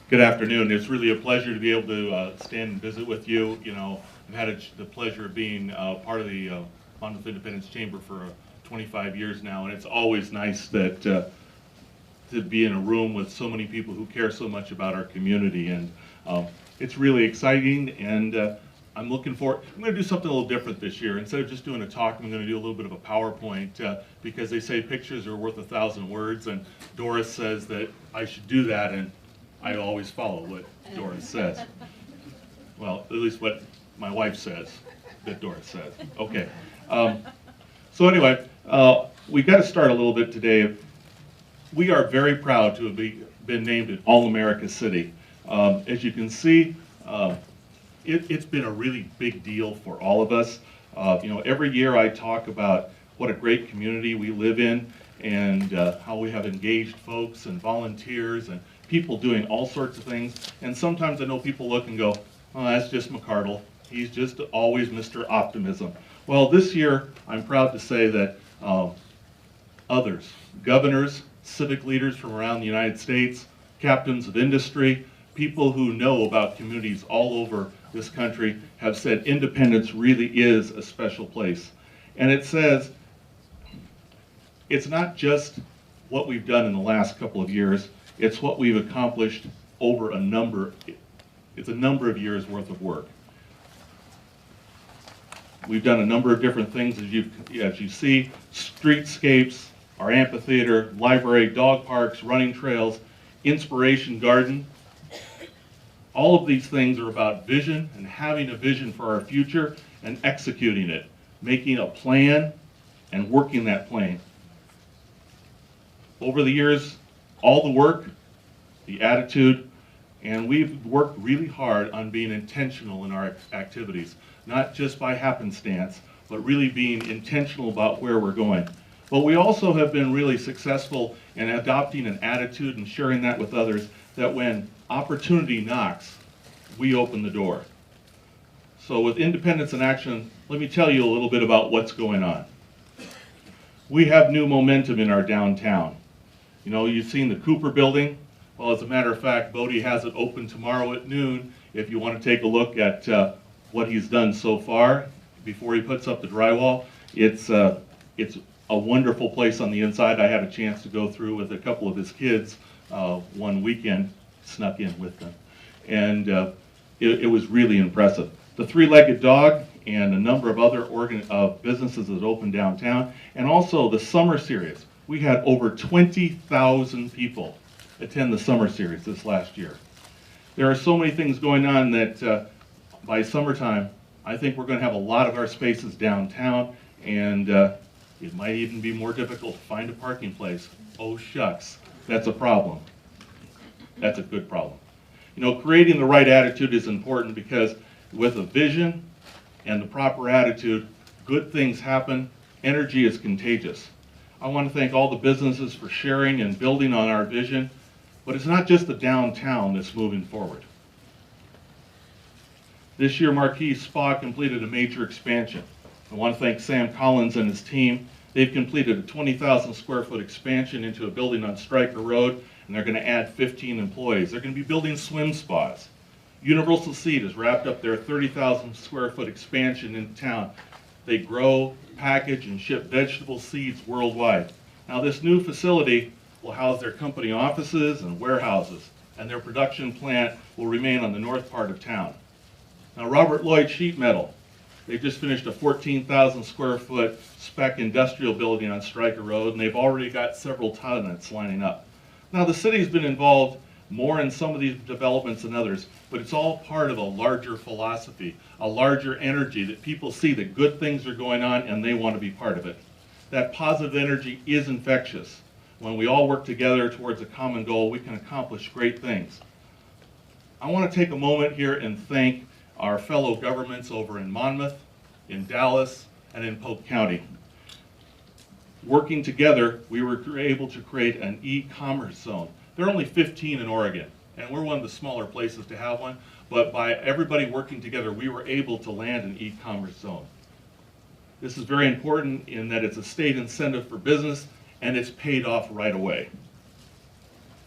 Good afternoon. It's really a pleasure to be able to stand and visit with you. I've had the pleasure of being part of the Monmouth Independence Chamber for 25 years now, and it's always nice that to be in a room with so many people who care so much about our community, and it's really exciting. And I'm looking forward. I'm going to do something a little different this year. Instead of just doing a talk, I'm going to do a little bit of a PowerPoint because they say pictures are worth 1,000 words, and Doris says that I should do that, and I always follow what Doris says. Well, at least what my wife says that Doris says. Okay. So anyway, we've got to start a little bit today. We are very proud to have been named an All-America City. As you can see, it's been a really big deal for all of us. Every year I talk about what a great community we live in and how we have engaged folks and volunteers and people doing all sorts of things. And sometimes I know people look and go, oh, that's just McArdle. He's just always Mr. Optimism. Well, this year I'm proud to say that others, governors, civic leaders from around the United States, captains of industry, people who know about communities all over this country have said Independence really is a special place. And it says it's not just what we've done in the last couple of years, it's what we've accomplished over a number of years worth of work. We've done a number of different things as you see, streetscapes, our amphitheater, library, dog parks, running trails, Inspiration Garden. All of these things are about vision and having a vision for our future and executing it, making a plan and working that plan. Over the years, all the work, the attitude, and we've worked really hard on being intentional in our activities, not just by happenstance, but really being intentional about where we're going. But we also have been really successful in adopting an attitude and sharing that with others that when opportunity knocks, we open the door. So with Independence in Action, let me tell you a little bit about what's going on. We have new momentum in our downtown. You've seen the Cooper building. Well, as a matter of fact, Bodie has it open tomorrow at noon if you want to take a look at what he's done so far before he puts up the drywall. It's a wonderful place on the inside. I had a chance to go through with a couple of his kids one weekend, snuck in with them, and it was really impressive. The Three-Legged Dog and a number of other businesses that opened downtown, and also the summer series. We had over 20,000 people attend the summer series this last year. There are so many things going on that by summertime, I think we're going to have a lot of our spaces downtown, and it might even be more difficult to find a parking place. Oh shucks, that's a problem. That's a good problem. Creating the right attitude is important because with a vision and the proper attitude, good things happen. Energy is contagious. I want to thank all the businesses for sharing and building on our vision, but it's not just the downtown that's moving forward. This year, Marquis Spa completed a major expansion. I want to thank Sam Collins and his team. They've completed a 20,000 square foot expansion into a building on Stryker Road, and they're going to add 15 employees. They're going to be building swim spas. Universal Seed has wrapped up their 30,000 square foot expansion in town. They grow, package, and ship vegetable seeds worldwide. Now this new facility will house their company offices and warehouses, and their production plant will remain on the north part of town. Now Robert Lloyd Sheet Metal, they just finished a 14,000 square foot spec industrial building on Stryker Road, and they've already got several tenants lining up. Now the city's been involved more in some of these developments than others, but it's all part of a larger philosophy, a larger energy that people see that good things are going on and they want to be part of it. That positive energy is infectious. When we all work together towards a common goal, we can accomplish great things. I want to take a moment here and thank our fellow governments over in Monmouth, in Dallas, and in Polk County. Working together, we were able to create an e-commerce zone. There are only 15 in Oregon, and we're one of the smaller places to have one, but by everybody working together, we were able to land an e-commerce zone. This is very important in that it's a state incentive for business, and it's paid off right away.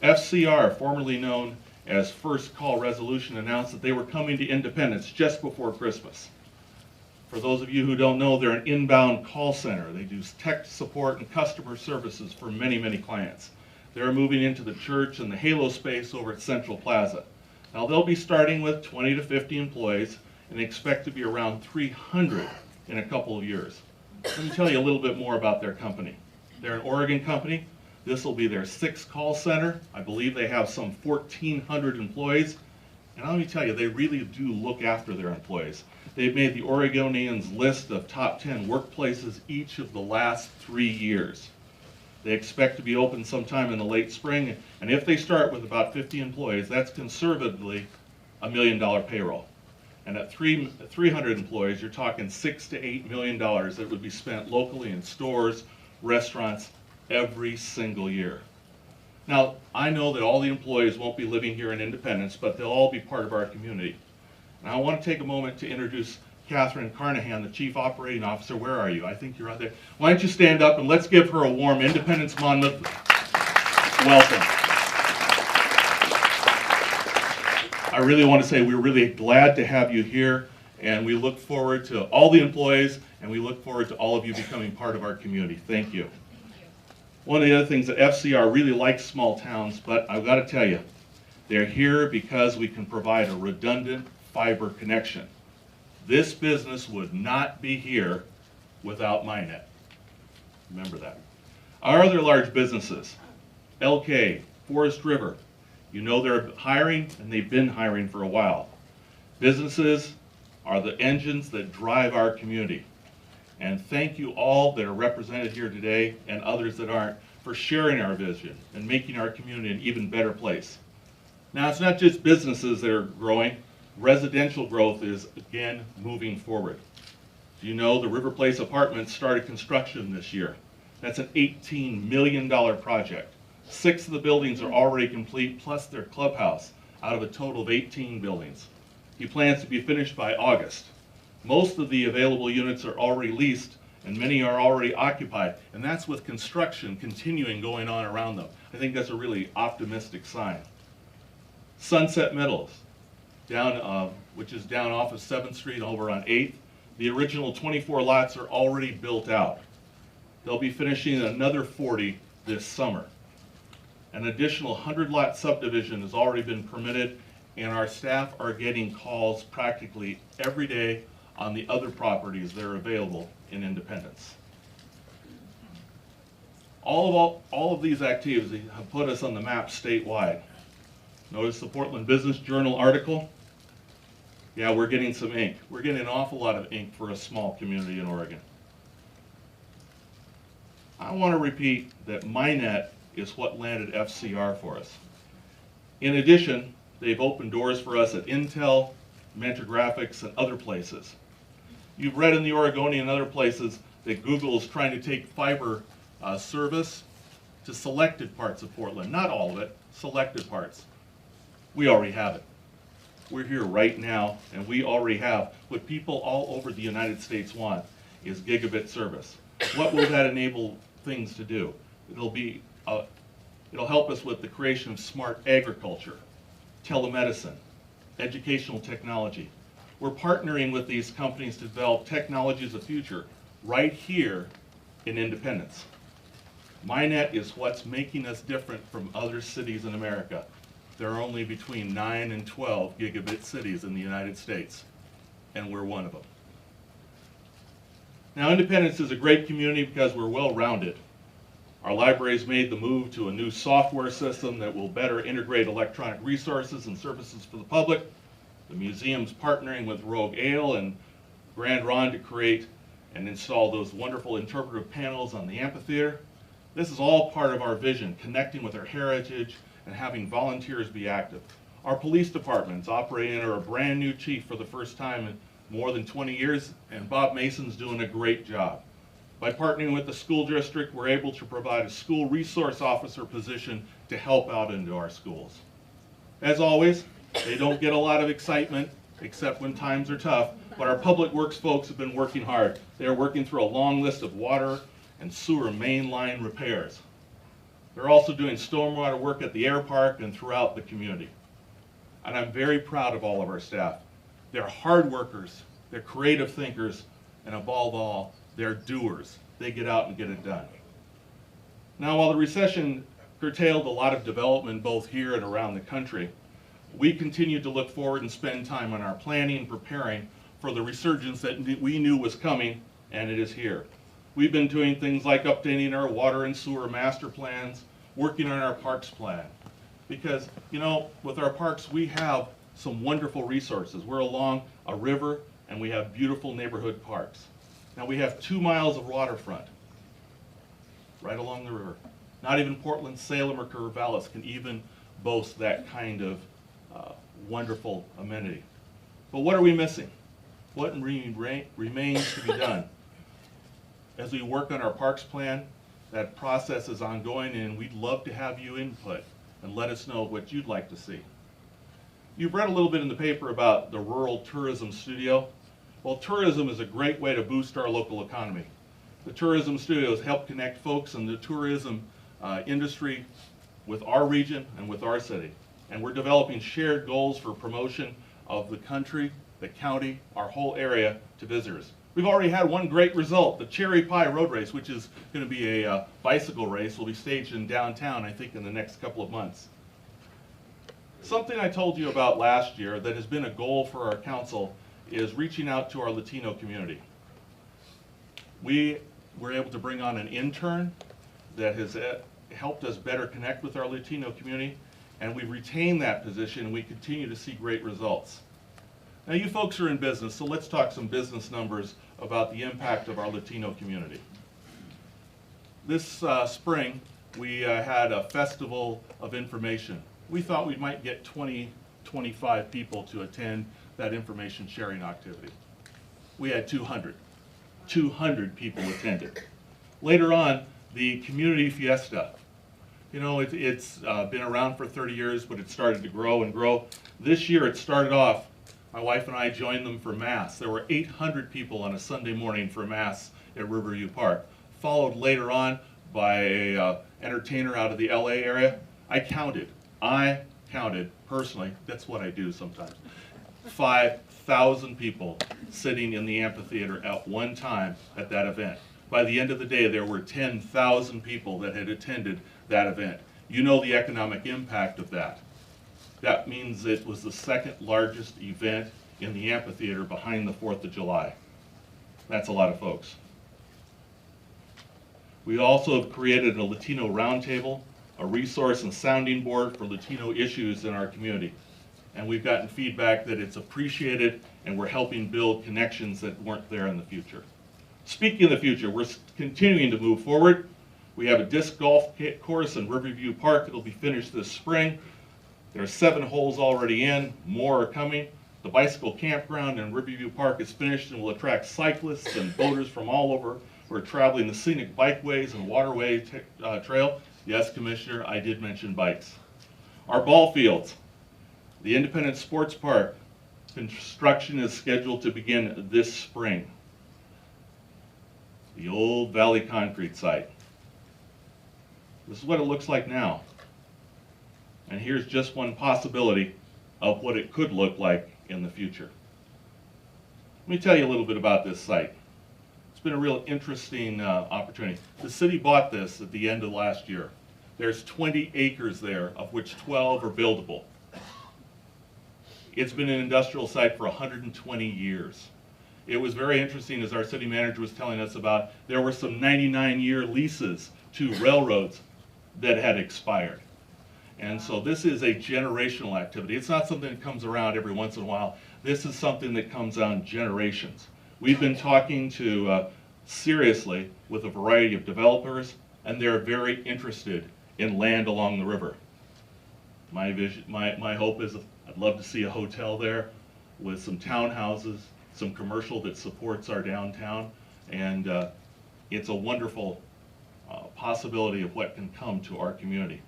FCR, formerly known as First Call Resolution announced that they were coming to Independence just before Christmas. For those of you who don't know, they're an inbound call center. They do tech support and customer services for many, many clients. They're moving into the church and the Halo space over at Central Plaza. Now they'll be starting with 20 to 50 employees and expect to be around 300 in a couple of years. Let me tell you a little bit more about their company. They're an Oregon company. This will be their 6th call center. I believe they have some 1,400 employees. And let me tell you, they really do look after their employees. They've made the Oregonians' list of top 10 workplaces each of the last 3 years. They expect to be open sometime in the late spring, and if they start with about 50 employees, that's conservatively $1 million payroll. And at 300 employees, you're talking $6 to $8 million that would be spent locally in stores, restaurants, every single year. Now, I know that all the employees won't be living here in Independence, but they'll all be part of our community. And I want to take a moment to introduce Catherine Carnahan, the Chief Operating Officer. Where are you? I think you're out there. Why don't you stand up and let's give her a warm Independence Monmouth welcome. I really want to say we're really glad to have you here, and we look forward to all the employees, and we look forward to all of you becoming part of our community. Thank you. One of the other things that FCR really likes small towns, but I've got to tell you, they're here because we can provide a redundant fiber connection. This business would not be here without MyNet. Remember that. Our other large businesses, LK, Forest River, you know they're hiring, and they've been hiring for a while. Businesses are the engines that drive our community. And thank you all that are represented here today, and others that aren't, for sharing our vision and making our community an even better place. Now, it's not just businesses that are growing. Residential growth is, again, moving forward. Do you know the River Place Apartments started construction this year? That's an $18 million project. 6 of the buildings are already complete, plus their clubhouse, out of a total of 18 buildings. He plans to be finished by August. Most of the available units are already leased, and many are already occupied, and that's with construction continuing going on around them. I think that's a really optimistic sign. Sunset Meadows, which is down off of 7th Street over on 8th. The original 24 lots are already built out. They'll be finishing another 40 this summer. An additional 100-lot subdivision has already been permitted, and our staff are getting calls practically every day on the other properties that are available in Independence. All of these activities have put us on the map statewide. Notice the Portland Business Journal article. Yeah, we're getting some ink. We're getting an awful lot of ink for a small community in Oregon. I want to repeat that MyNet is what landed FCR for us. In addition, they've opened doors for us at Intel, Mentor Graphics, and other places. You've read in the Oregonian and other places that Google is trying to take fiber service to selected parts of Portland. Not all of it, selected parts. We already have it. We're here right now, and we already have what people all over the United States want, is gigabit service. What will that enable things to do? It'll help us with the creation of smart agriculture, telemedicine, educational technology. We're partnering with these companies to develop technologies of the future right here in Independence. MyNet is what's making us different from other cities in America. There are only between 9 and 12 gigabit cities in the United States, and we're one of them. Now, Independence is a great community because we're well-rounded. Our library's made the move to a new software system that will better integrate electronic resources and services for the public. The museum's partnering with Rogue Ale and Grand Ron to create and install those wonderful interpretive panels on the amphitheater. This is all part of our vision, connecting with our heritage and having volunteers be active. Our police department's operating under a brand new chief for the first time in more than 20 years, and Bob Mason's doing a great job. By partnering with the school district, we're able to provide a school resource officer position to help out into our schools. As always, they don't get a lot of excitement, except when times are tough, but our public works folks have been working hard. They are working through a long list of water and sewer main line repairs. They're also doing stormwater work at the air park and throughout the community. And I'm very proud of all of our staff. They're hard workers, they're creative thinkers, and above all, they're doers. They get out and get it done. Now, while the recession curtailed a lot of development both here and around the country, we continue to look forward and spend time on our planning and preparing for the resurgence that we knew was coming, and it is here. We've been doing things like updating our water and sewer master plans, working on our parks plan. Because, you know, with our parks, we have some wonderful resources. We're along a river, and we have beautiful neighborhood parks. Now, we have 2 miles of waterfront right along the river. Not even Portland, Salem, or Corvallis can even boast that kind of wonderful amenity. But what are we missing? What remains to be done? As we work on our parks plan, that process is ongoing, and we'd love to have you input and let us know what you'd like to see. You've read a little bit in the paper about the Rural Tourism Studio. Well, tourism is a great way to boost our local economy. The Tourism Studios help connect folks in the tourism industry with our region and with our city. And we're developing shared goals for promotion of the country, the county, our whole area to visitors. We've already had one great result. The Cherry Pie Road Race, which is going to be a bicycle race, will be staged in downtown, I think, in the next couple of months. Something I told you about last year that has been a goal for our council is reaching out to our Latino community. We were able to bring on an intern that has helped us better connect with our Latino community, and we've retained that position, and we continue to see great results. Now, you folks are in business, so let's talk some business numbers about the impact of our Latino community. This spring, we had a festival of information. We thought we might get 20, 25 people to attend that information sharing activity. We had 200. 200 people attended. Later on, the community fiesta. You know, it's been around for 30 years, but it started to grow and grow. This year it started off, my wife and I joined them for Mass. There were 800 people on a Sunday morning for Mass at Riverview Park, followed later on by a entertainer out of the LA area. I counted personally, that's what I do sometimes, 5,000 people sitting in the amphitheater at one time at that event. By the end of the day, there were 10,000 people that had attended that event. You know the economic impact of that. That means it was the second largest event in the amphitheater behind the 4th of July. That's a lot of folks. We also have created a Latino roundtable, a resource and sounding board for Latino issues in our community. And we've gotten feedback that it's appreciated, and we're helping build connections that weren't there in the future. Speaking of the future, we're continuing to move forward. We have a disc golf course in Riverview Park. It'll be finished this spring. There are 7 holes already in, more are coming. The bicycle campground in Riverview Park is finished and will attract cyclists and boaters from all over who are traveling the scenic bikeways and waterway trail. Yes, Commissioner, I did mention bikes. Our ball fields, the Independent Sports Park, construction is scheduled to begin this spring. The old Valley Concrete site. This is what it looks like now. And here's just one possibility of what it could look like in the future. Let me tell you a little bit about this site. It's been a real interesting opportunity. The city bought this at the end of last year. There's 20 acres there, of which 12 are buildable. It's been an industrial site for 120 years. It was very interesting, as our city manager was telling us about, there were some 99-year leases to railroads that had expired. And so this is a generational activity. It's not something that comes around every once in a while. This is something that comes on generations. We've been talking to seriously with a variety of developers, and they're very interested in land along the river. My vision, my hope is I'd love to see a hotel there with some townhouses, some commercial that supports our downtown, and it's a wonderful possibility of what can come to our community.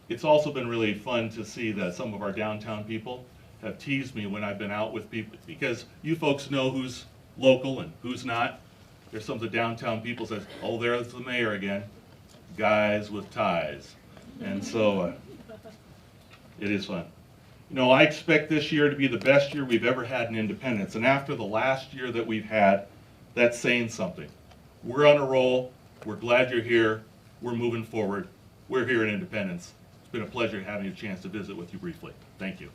It's also been really fun to see that some of our downtown people have teased me when I've been out with people, because you folks know who's local and who's not. There's some of the downtown people that say, oh, there's the mayor again, guys with ties. And so it is fun. You know, I expect this year to be the best year we've ever had in Independence, and after the last year that we've had, that's saying something. We're on a roll. We're glad you're here. We're moving forward. We're here in Independence. It's been a pleasure having a chance to visit with you briefly. Thank you.